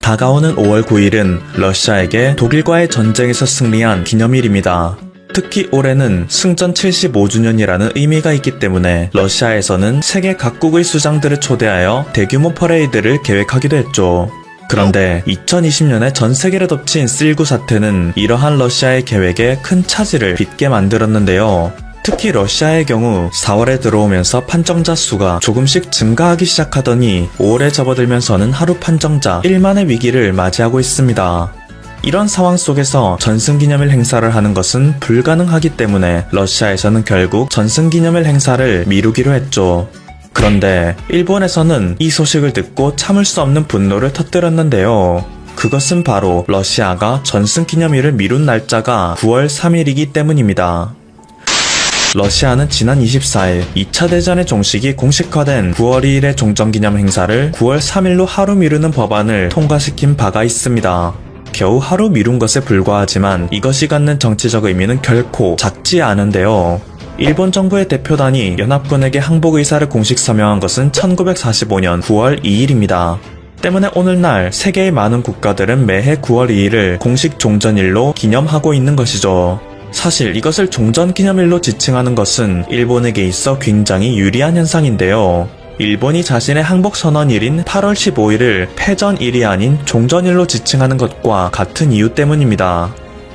다가오는 5월 9일은 러시아에게 독일과의 전쟁에서 승리한 기념일입니다. 특히 올해는 승전 75주년이라는 의미가 있기 때문에 러시아에서는 세계 각국의 수장들을 초대하여 대규모 퍼레이드를 계획하기도 했죠. 그런데 2020년에 전 세계를 덮친 C19 사태는 이러한 러시아의 계획에 큰 차질을 빚게 만들었는데요. 특히 러시아의 경우 4월에 들어오면서 판정자 수가 조금씩 증가하기 시작하더니 5월에 접어들면서는 하루 판정자 1만의 위기를 맞이하고 있습니다. 이런 상황 속에서 전승기념일 행사를 하는 것은 불가능하기 때문에 러시아에서는 결국 전승기념일 행사를 미루기로 했죠. 그런데 일본에서는 이 소식을 듣고 참을 수 없는 분노를 터뜨렸는데요. 그것은 바로 러시아가 전승기념일을 미룬 날짜가 9월 3일이기 때문입니다. 러시아는 지난 24일 2차 대전의 종식이 공식화된 9월 2일의 종전기념 행사를 9월 3일로 하루 미루는 법안을 통과시킨 바가 있습니다. 겨우 하루 미룬 것에 불과하지만 이것이 갖는 정치적 의미는 결코 작지 않은데요. 일본 정부의 대표단이 연합군에게 항복 의사를 공식 서명한 것은 1945년 9월 2일입니다. 때문에 오늘날 세계의 많은 국가들은 매해 9월 2일을 공식 종전일로 기념하고 있는 것이죠. 사실 이것을 종전기념일로 지칭하는 것은 일본에게 있어 굉장히 유리한 현상인데요. 일본이 자신의 항복선언일인 8월 15일을 패전일이 아닌 종전일로 지칭하는 것과 같은 이유 때문입니다.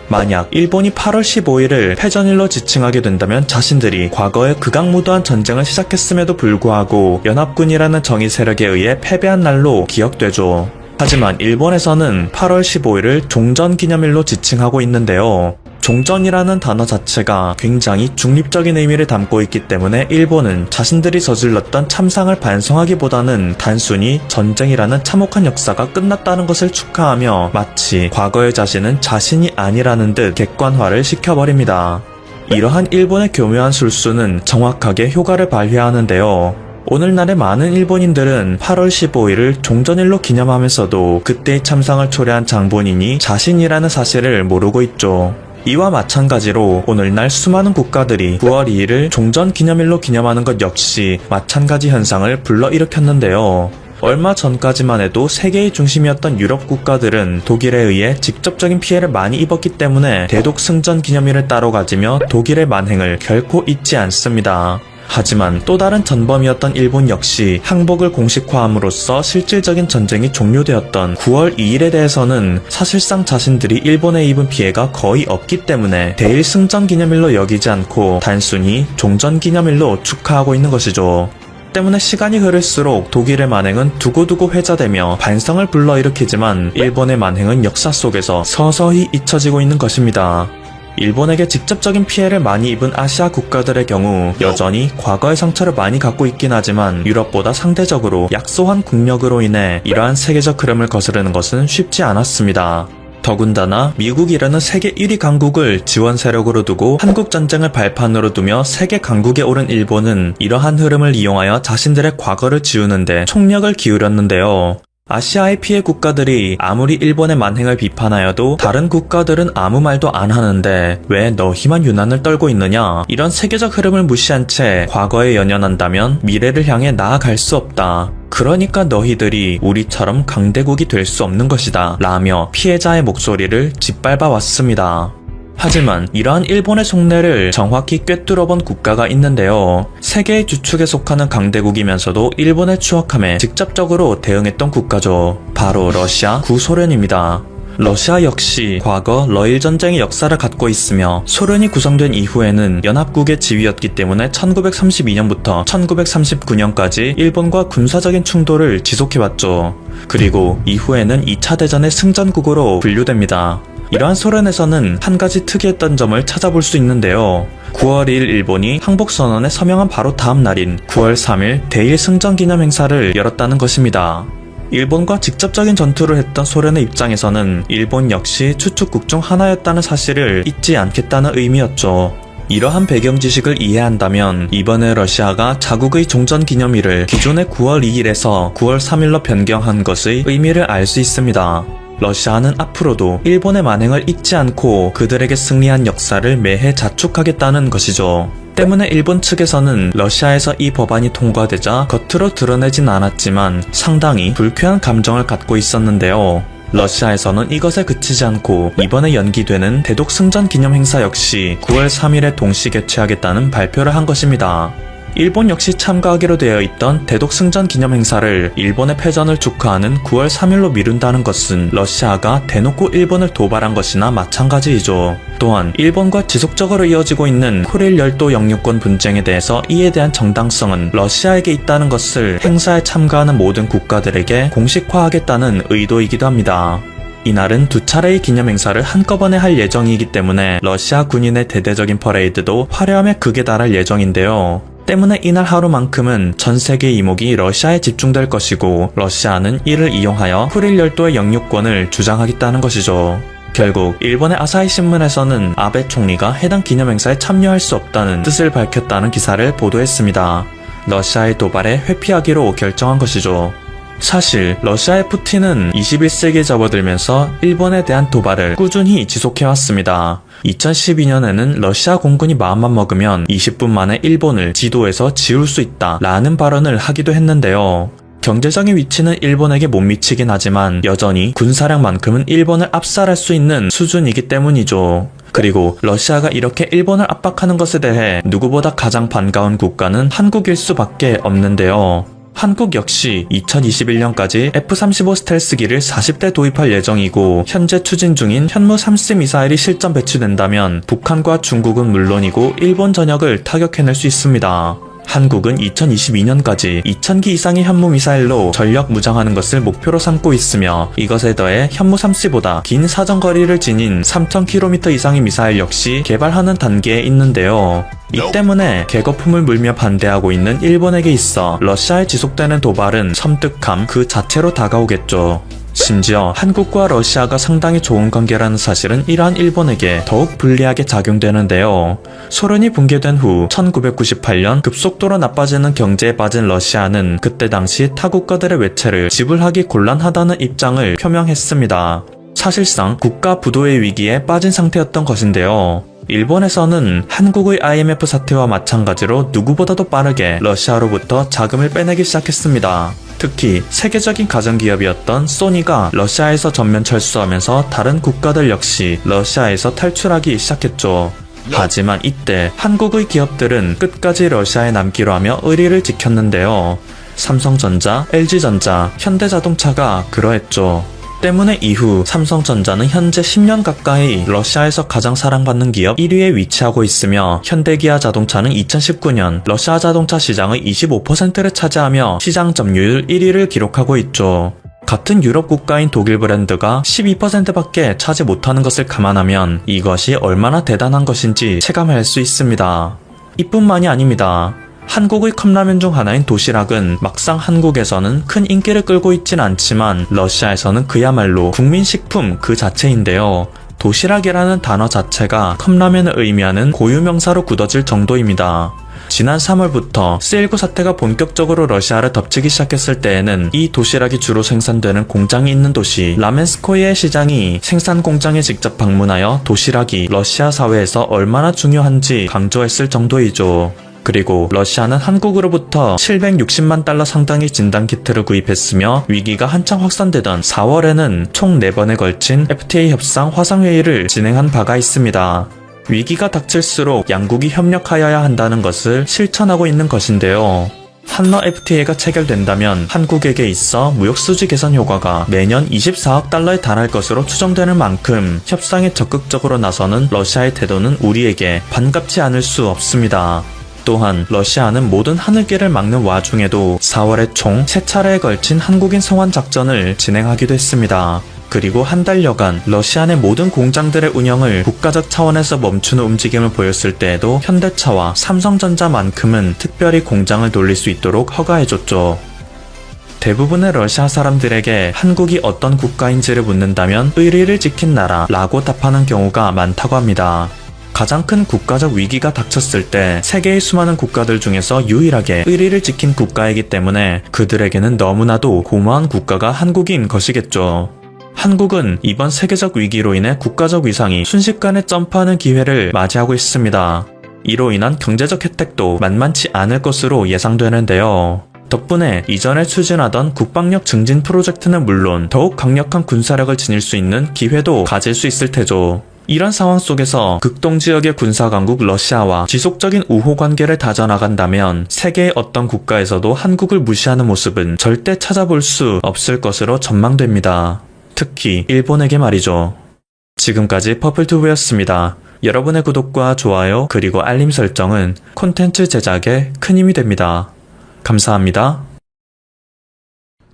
만약 일본이 8월 15일을 패전일로 지칭하게 된다면 자신들이 과거에 극악무도한 전쟁을 시작했음에도 불구하고 연합군이라는 정의 세력에 의해 패배한 날로 기억되죠. 하지만 일본에서는 8월 15일을 종전기념일로 지칭하고 있는데요. 종전이라는 단어 자체가 굉장히 중립적인 의미를 담고 있기 때문에 일본은 자신들이 저질렀던 참상을 반성하기보다는 단순히 전쟁이라는 참혹한 역사가 끝났다는 것을 축하하며 마치 과거의 자신은 자신이 아니라는 듯 객관화를 시켜버립니다. 이러한 일본의 교묘한 술수는 정확하게 효과를 발휘하는데요. 오늘날의 많은 일본인들은 8월 15일을 종전일로 기념하면서도 그때의 참상을 초래한 장본인이 자신이라는 사실을 모르고 있죠. 이와 마찬가지로 오늘날 수많은 국가들이 9월 2일을 종전기념일로 기념하는 것 역시 마찬가지 현상을 불러일으켰는데요. 얼마 전까지만 해도 세계의 중심이었던 유럽 국가들은 독일에 의해 직접적인 피해를 많이 입었기 때문에 대독 승전 기념일을 따로 가지며 독일의 만행을 결코 잊지 않습니다. 하지만 또 다른 전범이었던 일본 역시 항복을 공식화함으로써 실질적인 전쟁이 종료되었던 9월 2일에 대해서는 사실상 자신들이 일본에 입은 피해가 거의 없기 때문에 대일 승전기념일로 여기지 않고 단순히 종전기념일로 축하하고 있는 것이죠. 때문에 시간이 흐를수록 독일의 만행은 두고두고 회자되며 반성을 불러일으키지만 일본의 만행은 역사 속에서 서서히 잊혀지고 있는 것입니다. 일본에게 직접적인 피해를 많이 입은 아시아 국가들의 경우 여전히 과거의 상처를 많이 갖고 있긴 하지만 유럽보다 상대적으로 약소한 국력으로 인해 이러한 세계적 흐름을 거스르는 것은 쉽지 않았습니다. 더군다나 미국이라는 세계 1위 강국을 지원 세력으로 두고 한국전쟁을 발판으로 두며 세계 강국에 오른 일본은 이러한 흐름을 이용하여 자신들의 과거를 지우는데 총력을 기울였는데요. 아시아의 피해 국가들이 아무리 일본의 만행을 비판하여도 다른 국가들은 아무 말도 안 하는데 왜 너희만 유난을 떨고 있느냐? 이런 세계적 흐름을 무시한 채 과거에 연연한다면 미래를 향해 나아갈 수 없다. 그러니까 너희들이 우리처럼 강대국이 될 수 없는 것이다. 라며 피해자의 목소리를 짓밟아 왔습니다. 하지만 이러한 일본의 속내를 정확히 꿰뚫어본 국가가 있는데요. 세계의 주축에 속하는 강대국이면서도 일본의 추억함에 직접적으로 대응했던 국가죠. 바로 러시아 구소련입니다. 러시아 역시 과거 러일 전쟁의 역사를 갖고 있으며 소련이 구성된 이후에는 연합국의 지위였기 때문에 1932년부터 1939년까지 일본과 군사적인 충돌을 지속해왔죠. 그리고 이후에는 2차 대전의 승전국으로 분류됩니다. 이러한 소련에서는 한 가지 특이했던 점을 찾아볼 수 있는데요. 9월 2일 일본이 항복선언에 서명한 바로 다음 날인 9월 3일 대일 승전기념 행사를 열었다는 것입니다. 일본과 직접적인 전투를 했던 소련의 입장에서는 일본 역시 추축국 중 하나였다는 사실을 잊지 않겠다는 의미였죠. 이러한 배경 지식을 이해한다면 이번에 러시아가 자국의 종전기념일을 기존의 9월 2일에서 9월 3일로 변경한 것의 의미를 알 수 있습니다. 러시아는 앞으로도 일본의 만행을 잊지 않고 그들에게 승리한 역사를 매해 자축하겠다는 것이죠. 때문에 일본 측에서는 러시아에서 이 법안이 통과되자 겉으로 드러내진 않았지만 상당히 불쾌한 감정을 갖고 있었는데요. 러시아에서는 이것에 그치지 않고 이번에 연기되는 대독 승전 기념 행사 역시 9월 3일에 동시 개최하겠다는 발표를 한 것입니다. 일본 역시 참가하기로 되어 있던 대독 승전 기념 행사를 일본의 패전을 축하하는 9월 3일로 미룬다는 것은 러시아가 대놓고 일본을 도발한 것이나 마찬가지이죠. 또한 일본과 지속적으로 이어지고 있는 쿠릴 열도 영유권 분쟁에 대해서 이에 대한 정당성은 러시아에게 있다는 것을 행사에 참가하는 모든 국가들에게 공식화하겠다는 의도이기도 합니다. 이날은 두 차례의 기념 행사를 한꺼번에 할 예정이기 때문에 러시아 군인의 대대적인 퍼레이드도 화려함에 극에 달할 예정인데요. 때문에 이날 하루만큼은 전 세계의 이목이 러시아에 집중될 것이고 러시아는 이를 이용하여 쿠릴 열도의 영유권을 주장하겠다는 것이죠. 결국 일본의 아사히 신문에서는 아베 총리가 해당 기념 행사에 참여할 수 없다는 뜻을 밝혔다는 기사를 보도했습니다. 러시아의 도발에 회피하기로 결정한 것이죠. 사실 러시아의 푸틴은 21세기에 접어들면서 일본에 대한 도발을 꾸준히 지속해왔습니다. 2012년에는 러시아 공군이 마음만 먹으면 20분 만에 일본을 지도에서 지울 수 있다 라는 발언을 하기도 했는데요. 경제적인 위치는 일본에게 못 미치긴 하지만 여전히 군사력만큼은 일본을 압살할 수 있는 수준이기 때문이죠. 그리고 러시아가 이렇게 일본을 압박하는 것에 대해 누구보다 가장 반가운 국가는 한국일 수밖에 없는데요. 한국 역시 2021년까지 F-35 스텔스기를 40대 도입할 예정이고 현재 추진 중인 현무 3스 미사일이 실전 배치된다면 북한과 중국은 물론이고 일본 전역을 타격해낼 수 있습니다. 한국은 2022년까지 2000기 이상의 현무 미사일로 전력 무장하는 것을 목표로 삼고 있으며 이것에 더해 현무 3C보다 긴 사정거리를 지닌 3000km 이상의 미사일 역시 개발하는 단계에 있는데요. 이 때문에 개거품을 물며 반대하고 있는 일본에게 있어 러시아에 지속되는 도발은 섬뜩함 그 자체로 다가오겠죠. 심지어 한국과 러시아가 상당히 좋은 관계라는 사실은 이러한 일본에게 더욱 불리하게 작용되는데요. 소련이 붕괴된 후 1998년 급속도로 나빠지는 경제에 빠진 러시아는 그때 당시 타국가들의 외채를 지불하기 곤란하다는 입장을 표명했습니다. 사실상 국가 부도의 위기에 빠진 상태였던 것인데요. 일본에서는 한국의 IMF 사태와 마찬가지로 누구보다도 빠르게 러시아로부터 자금을 빼내기 시작했습니다. 특히 세계적인 가전기업이었던 소니가 러시아에서 전면 철수하면서 다른 국가들 역시 러시아에서 탈출하기 시작했죠. 하지만 이때 한국의 기업들은 끝까지 러시아에 남기로 하며 의리를 지켰는데요. 삼성전자, LG전자, 현대자동차가 그러했죠. 때문에 이후 삼성전자는 현재 10년 가까이 러시아에서 가장 사랑받는 기업 1위에 위치하고 있으며 현대기아 자동차는 2019년 러시아 자동차 시장의 25%를 차지하며 시장 점유율 1위를 기록하고 있죠. 같은 유럽 국가인 독일 브랜드가 12%밖에 차지 못하는 것을 감안하면 이것이 얼마나 대단한 것인지 체감할 수 있습니다. 이뿐만이 아닙니다. 한국의 컵라면 중 하나인 도시락은 막상 한국에서는 큰 인기를 끌고 있진 않지만 러시아에서는 그야말로 국민식품 그 자체인데요. 도시락이라는 단어 자체가 컵라면을 의미하는 고유명사로 굳어질 정도입니다. 지난 3월부터 C19 사태가 본격적으로 러시아를 덮치기 시작했을 때에는 이 도시락이 주로 생산되는 공장이 있는 도시 라멘스코이의 시장이 생산 공장에 직접 방문하여 도시락이 러시아 사회에서 얼마나 중요한지 강조했을 정도이죠. 그리고 러시아는 한국으로부터 760만 달러 상당의 진단키트를 구입했으며 위기가 한창 확산되던 4월에는 총 4번에 걸친 FTA 협상 화상회의를 진행한 바가 있습니다. 위기가 닥칠수록 양국이 협력하여야 한다는 것을 실천하고 있는 것인데요. 한러 FTA가 체결된다면 한국에게 있어 무역수지 개선 효과가 매년 24억 달러에 달할 것으로 추정되는 만큼 협상에 적극적으로 나서는 러시아의 태도는 우리에게 반갑지 않을 수 없습니다. 또한 러시아는 모든 하늘길을 막는 와중에도 4월에 총 3차례에 걸친 한국인 송환 작전을 진행하기도 했습니다. 그리고 한 달여간 러시아 내 모든 공장들의 운영을 국가적 차원에서 멈추는 움직임을 보였을 때에도 현대차와 삼성전자만큼은 특별히 공장을 돌릴 수 있도록 허가해줬죠. 대부분의 러시아 사람들에게 한국이 어떤 국가인지를 묻는다면 의리를 지킨 나라라고 답하는 경우가 많다고 합니다. 가장 큰 국가적 위기가 닥쳤을 때 세계의 수많은 국가들 중에서 유일하게 의리를 지킨 국가이기 때문에 그들에게는 너무나도 고마운 국가가 한국인 것이겠죠. 한국은 이번 세계적 위기로 인해 국가적 위상이 순식간에 점프하는 기회를 맞이하고 있습니다. 이로 인한 경제적 혜택도 만만치 않을 것으로 예상되는데요. 덕분에 이전에 추진하던 국방력 증진 프로젝트는 물론 더욱 강력한 군사력을 지닐 수 있는 기회도 가질 수 있을 테죠. 이런 상황 속에서 극동 지역의 군사 강국 러시아와 지속적인 우호 관계를 다져나간다면 세계의 어떤 국가에서도 한국을 무시하는 모습은 절대 찾아볼 수 없을 것으로 전망됩니다. 특히 일본에게 말이죠. 지금까지 퍼플튜브였습니다. 여러분의 구독과 좋아요 그리고 알림 설정은 콘텐츠 제작에 큰 힘이 됩니다. 감사합니다.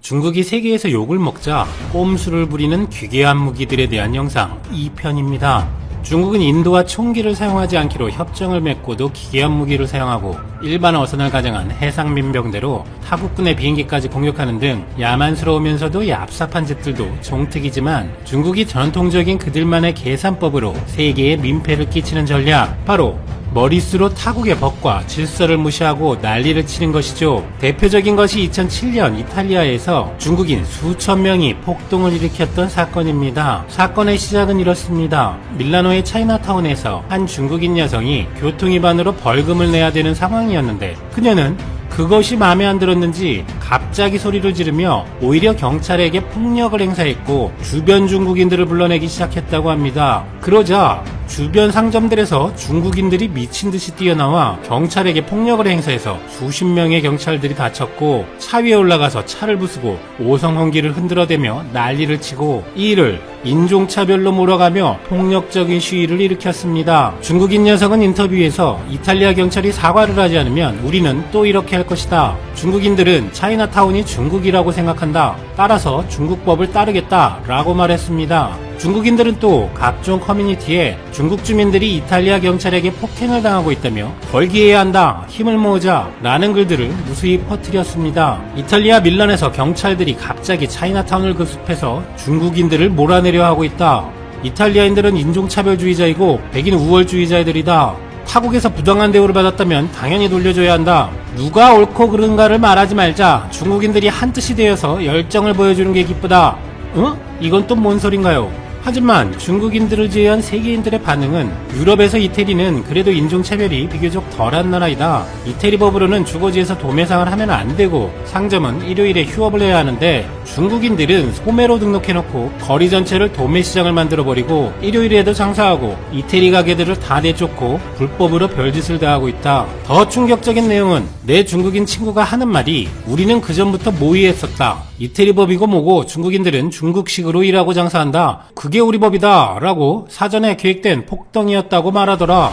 중국이 세계에서 욕을 먹자 꼼수를 부리는 기괴한 무기들에 대한 영상 2편입니다. 중국은 인도와 총기를 사용하지 않기로 협정을 맺고도 기괴한 무기를 사용하고 일반 어선을 가정한 해상 민병대로 타국군의 비행기까지 공격하는 등 야만스러우면서도 얍삽한 짓들도 종특이지만 중국이 전통적인 그들만의 계산법으로 세계에 민폐를 끼치는 전략, 바로 머릿수로 타국의 법과 질서를 무시하고 난리를 치는 것이죠. 대표적인 것이 2007년 이탈리아에서 중국인 수천 명이 폭동을 일으켰던 사건입니다. 사건의 시작은 이렇습니다. 밀라노의 차이나타운에서 한 중국인 여성이 교통위반으로 벌금을 내야 되는 상황이었는데 그녀는 그것이 마음에 안 들었는지 갑자기 소리를 지르며 오히려 경찰에게 폭력을 행사했고 주변 중국인들을 불러내기 시작했다고 합니다. 그러자 주변 상점들에서 중국인들이 미친 듯이 뛰어나와 경찰에게 폭력을 행사해서 수십 명의 경찰들이 다쳤고 차 위에 올라가서 차를 부수고 오성홍기를 흔들어대며 난리를 치고 이 일을 인종차별로 몰아가며 폭력적인 시위를 일으켰습니다. 중국인 여성은 인터뷰에서 이탈리아 경찰이 사과를 하지 않으면 우리는 또 이렇게 할 것이다. 중국인들은 차이나타운이 중국이라고 생각한다. 따라서 중국법을 따르겠다 라고 말했습니다. 중국인들은 또 각종 커뮤니티에 중국 주민들이 이탈리아 경찰에게 폭행을 당하고 있다며 벌기해야 한다, 힘을 모으자 라는 글들을 무수히 퍼뜨렸습니다. 이탈리아 밀란에서 경찰들이 갑자기 차이나타운을 급습해서 중국인들을 몰아내려 하고 있다. 이탈리아인들은 인종차별주의자이고 백인 우월주의자들이다. 타국에서 부당한 대우를 받았다면 당연히 돌려줘야 한다. 누가 옳고 그른가를 말하지 말자. 중국인들이 한뜻이 되어서 열정을 보여주는 게 기쁘다. 응? 이건 또 뭔 소린가요? 하지만 중국인들을 제외한 세계인들의 반응은 유럽에서 이태리는 그래도 인종차별이 비교적 덜한 나라이다. 이태리 법으로는 주거지에서 도매상을 하면 안 되고 상점은 일요일에 휴업을 해야 하는데 중국인들은 소매로 등록해놓고 거리 전체를 도매시장을 만들어버리고 일요일에도 장사하고 이태리 가게들을 다 내쫓고 불법으로 별짓을 다하고 있다. 더 충격적인 내용은 내 중국인 친구가 하는 말이 우리는 그전부터 모의했었다. 이태리 법이고 뭐고 중국인들은 중국식으로 일하고 장사한다. 그게 우리 법이다 라고 사전에 계획된 폭동이었다고 말하더라.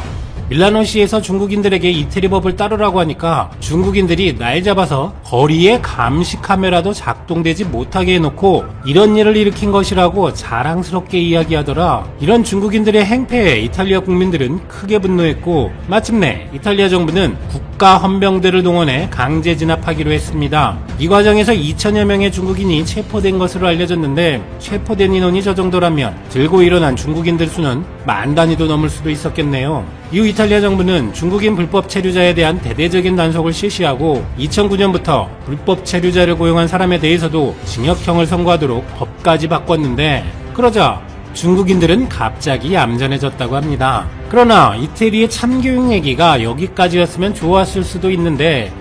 밀라노시에서 중국인들에게 이태리 법을 따르라고 하니까 중국인들이 날 잡아서 거리에 감시 카메라도 작동되지 못하게 해놓고 이런 일을 일으킨 것이라고 자랑스럽게 이야기하더라. 이런 중국인들의 행패에 이탈리아 국민들은 크게 분노했고 마침내 이탈리아 정부는 국가 헌병대를 동원해 강제 진압하기로 했습니다. 이 과정에서 2천여 명의 중국인이 체포된 것으로 알려졌는데 체포된 인원이 저 정도라면 들고 일어난 중국인들 수는 만 단위도 넘을 수도 있었겠네요. 이후 이탈리아 정부는 중국인 불법 체류자에 대한 대대적인 단속을 실시하고 2009년부터 불법 체류자를 고용한 사람에 대해서도 징역형을 선고하도록 법까지 바꿨는데 그러자 중국인들은 갑자기 얌전해졌다고 합니다. 그러나 이태리의 참교육 얘기가 여기까지였으면 좋았을 수도 있는데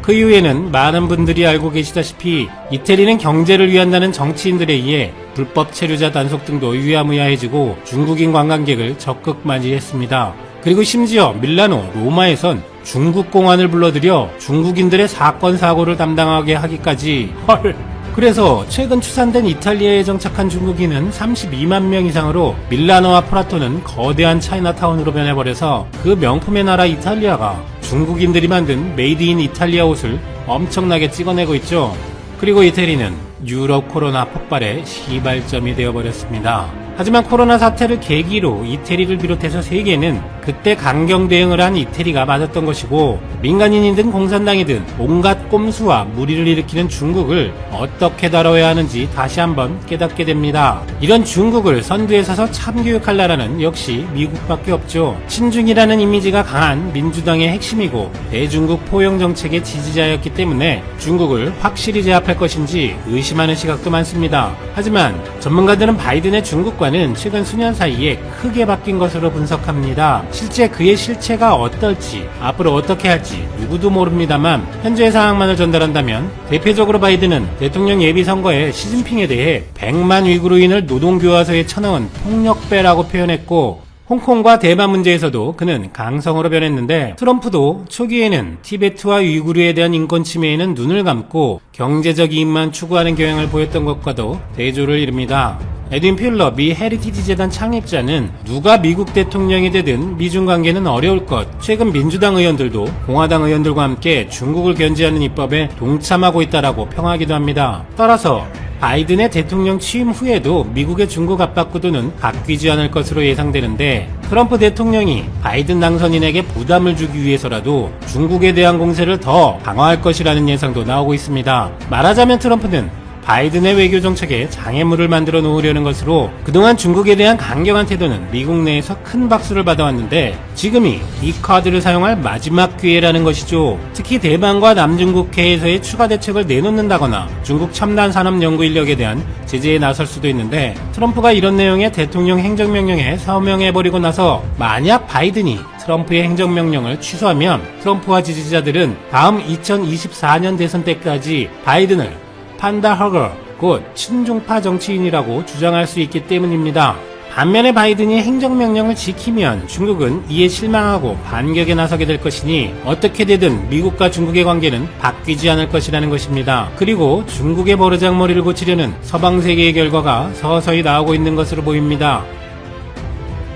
그 이후에는 많은 분들이 알고 계시다시피 이태리는 경제를 위한다는 정치인들에 의해 불법 체류자 단속 등도 유야무야해지고 중국인 관광객을 적극 맞이했습니다. 그리고 심지어 밀라노, 로마에선 중국 공안을 불러들여 중국인들의 사건 사고를 담당하게 하기까지 헐. 그래서 최근 추산된 이탈리아에 정착한 중국인은 32만 명 이상으로 밀라노와 프라토는 거대한 차이나타운으로 변해버려서 그 명품의 나라 이탈리아가 중국인들이 만든 메이드 인 이탈리아 옷을 엄청나게 찍어내고 있죠. 그리고 이태리는 유럽 코로나 폭발의 시발점이 되어버렸습니다. 하지만 코로나 사태를 계기로 이태리를 비롯해서 세계는 그때 강경 대응을 한 이태리가 맞았던 것이고 민간인이든 공산당이든 온갖 꼼수와 무리를 일으키는 중국을 어떻게 다뤄야 하는지 다시 한번 깨닫게 됩니다. 이런 중국을 선두에 서서 참교육할 나라는 역시 미국밖에 없죠. 친중이라는 이미지가 강한 민주당의 핵심이고 대중국 포용 정책의 지지자였기 때문에 중국을 확실히 제압할 것인지 의심하는 시각도 많습니다. 하지만 전문가들은 바이든의 중국과 미국과는 최근 수년 사이에 크게 바뀐 것으로 분석합니다. 실제 그의 실체가 어떨지, 앞으로 어떻게 할지 누구도 모릅니다만 현재의 상황만을 전달한다면 대표적으로 바이든은 대통령 예비선거에 시진핑에 대해 100만 위구르인을 노동교화소에 쳐넣은 폭력배라고 표현했고, 홍콩과 대만 문제에서도 그는 강성으로 변했는데, 트럼프도 초기에는 티베트와 위구르에 대한 인권 침해에는 눈을 감고 경제적 이익만 추구하는 경향을 보였던 것과도 대조를 이룹니다. 에드윈 퓰러 미 헤리티지 재단 창립자는 누가 미국 대통령이 되든 미중 관계는 어려울 것, 최근 민주당 의원들도 공화당 의원들과 함께 중국을 견제하는 입법에 동참하고 있다라고 평하기도 합니다. 따라서 바이든의 대통령 취임 후에도 미국의 중국 압박 구도는 바뀌지 않을 것으로 예상되는데, 트럼프 대통령이 바이든 당선인에게 부담을 주기 위해서라도 중국에 대한 공세를 더 강화할 것이라는 예상도 나오고 있습니다. 말하자면 트럼프는 바이든의 외교 정책에 장애물을 만들어 놓으려는 것으로 그동안 중국에 대한 강경한 태도는 미국 내에서 큰 박수를 받아왔는데, 지금이 이 카드를 사용할 마지막 기회라는 것이죠. 특히 대만과 남중국해에서의 추가 대책을 내놓는다거나 중국 첨단 산업 연구 인력에 대한 제재에 나설 수도 있는데, 트럼프가 이런 내용의 대통령 행정명령에 서명해버리고 나서 만약 바이든이 트럼프의 행정명령을 취소하면 트럼프와 지지자들은 다음 2024년 대선 때까지 바이든을 판다 허거, 곧 친중파 정치인이라고 주장할 수 있기 때문입니다. 반면에 바이든이 행정명령을 지키면 중국은 이에 실망하고 반격에 나서게 될 것이니 어떻게 되든 미국과 중국의 관계는 바뀌지 않을 것이라는 것입니다. 그리고 중국의 버르장머리를 고치려는 서방세계의 결과가 서서히 나오고 있는 것으로 보입니다.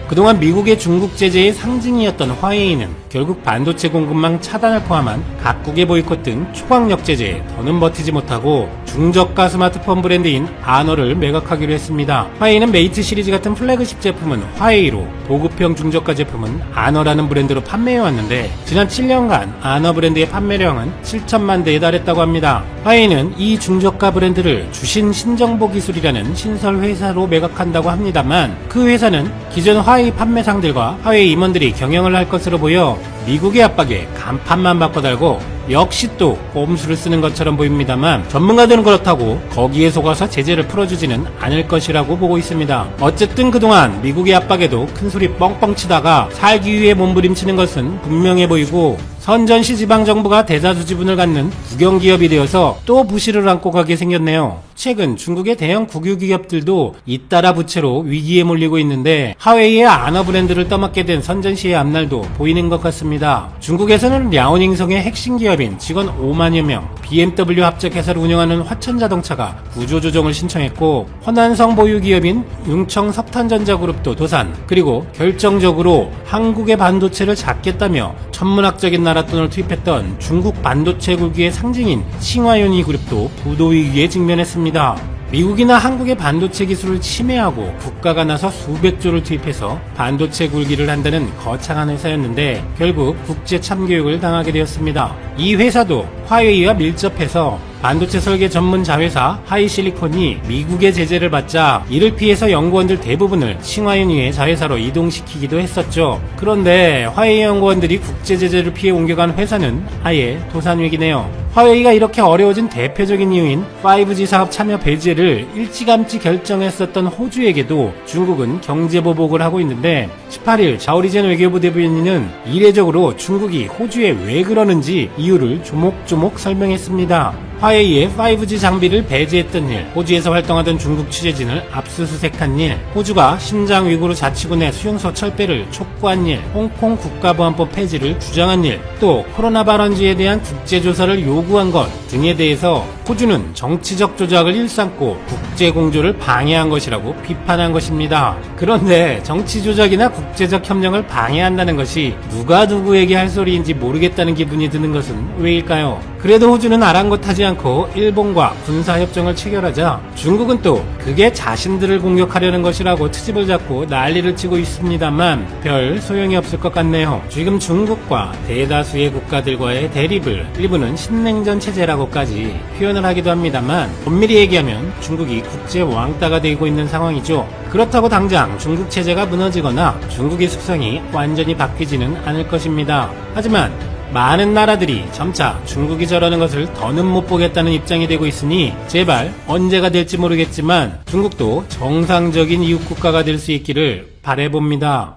그동안 미국의 중국 제재의 상징이었던 화웨이는 결국 반도체 공급망 차단을 포함한 각국의 보이콧 등 초강력 제재에 더는 버티지 못하고 중저가 스마트폰 브랜드인 아너를 매각하기로 했습니다. 화웨이는 메이트 시리즈 같은 플래그십 제품은 화웨이로, 보급형 중저가 제품은 아너라는 브랜드로 판매해왔는데, 지난 7년간 아너 브랜드의 판매량은 7천만 대에 달했다고 합니다. 화웨이는 이 중저가 브랜드를 주신 신정보 기술이라는 신설 회사로 매각한다고 합니다만, 그 회사는 기존 화웨이 판매상들과 화웨이 임원들이 경영을 할 것으로 보여 미국의 압박에 간판만 바꿔달고 역시 또 꼼수를 쓰는 것처럼 보입니다만, 전문가들은 그렇다고 거기에 속아서 제재를 풀어주지는 않을 것이라고 보고 있습니다. 어쨌든 그동안 미국의 압박에도 큰소리 뻥뻥 치다가 살기 위해 몸부림치는 것은 분명해 보이고, 선전시 지방정부가 대다수 지분을 갖는 국영기업이 되어서 또 부실을 안고 가게 생겼네요. 최근 중국의 대형 국유기업들도 잇따라 부채로 위기에 몰리고 있는데, 화웨이의 아너 브랜드를 떠맡게 된 선전시의 앞날도 보이는 것 같습니다. 중국에서는 랴오닝성의 핵심 기업인 직원 5만여 명, BMW 합작회사를 운영하는 화천자동차가 구조조정을 신청했고, 허난성 보유 기업인 융청 석탄전자그룹도 도산, 그리고 결정적으로 한국의 반도체를 잡겠다며 천문학적인 나랏돈을 투입했던 중국 반도체 굴기의 상징인 칭화윤이 그룹도 부도 위기에 직면했습니다. 미국이나 한국의 반도체 기술을 침해하고 국가가 나서 수백조를 투입해서 반도체 굴기를 한다는 거창한 회사였는데, 결국 국제 참교육을 당하게 되었습니다. 이 회사도 화웨이와 밀접해서 반도체 설계 전문 자회사 하이실리콘이 미국의 제재를 받자 이를 피해서 연구원들 대부분을 칭화윤위의 자회사로 이동시키기도 했었죠. 그런데 화웨이 연구원들이 국제 제재를 피해 옮겨간 회사는 아예 도산 위기네요. 화웨이가 이렇게 어려워진 대표적인 이유인 5G 사업 참여 배제를 일찌감치 결정했었던 호주에게도 중국은 경제보복을 하고 있는데, 18일 자오리젠 외교부 대변인은 이례적으로 중국이 호주에 왜 그러는지 이유를 조목조목 설명했습니다. 화웨이의 5G 장비를 배제했던 일, 호주에서 활동하던 중국 취재진을 압수수색한 일, 호주가 신장 위구르 자치군의 수용소 철폐를 촉구한 일, 홍콩 국가보안법 폐지를 주장한 일, 또 코로나 발원지에 대한 국제조사를 요구한 것 등에 대해서 호주는 정치적 조작을 일삼고 국제공조를 방해한 것이라고 비판한 것입니다. 그런데 정치조작이나 국제적 협력을 방해한다는 것이 누가 누구에게 할 소리인지 모르겠다는 기분이 드는 것은 왜일까요? 그래도 호주는 아랑곳하지 않고 일본과 군사협정을 체결하자 중국은 또 그게 자신들을 공격하려는 것이라고 트집을 잡고 난리를 치고 있습니다만 별 소용이 없을 것 같네요. 지금 중국과 대다수의 국가들과의 대립을 일부는 신냉전 체제라고까지 표현을 하기도 합니다만, 엄밀히 얘기하면 중국이 국제 왕따가 되고 있는 상황이죠. 그렇다고 당장 중국 체제가 무너지거나 중국의 숙성이 완전히 바뀌지는 않을 것입니다. 하지만 많은 나라들이 점차 중국이 저러는 것을 더는 못 보겠다는 입장이 되고 있으니 제발 언제가 될지 모르겠지만 중국도 정상적인 이웃국가가 될 수 있기를 바라봅니다.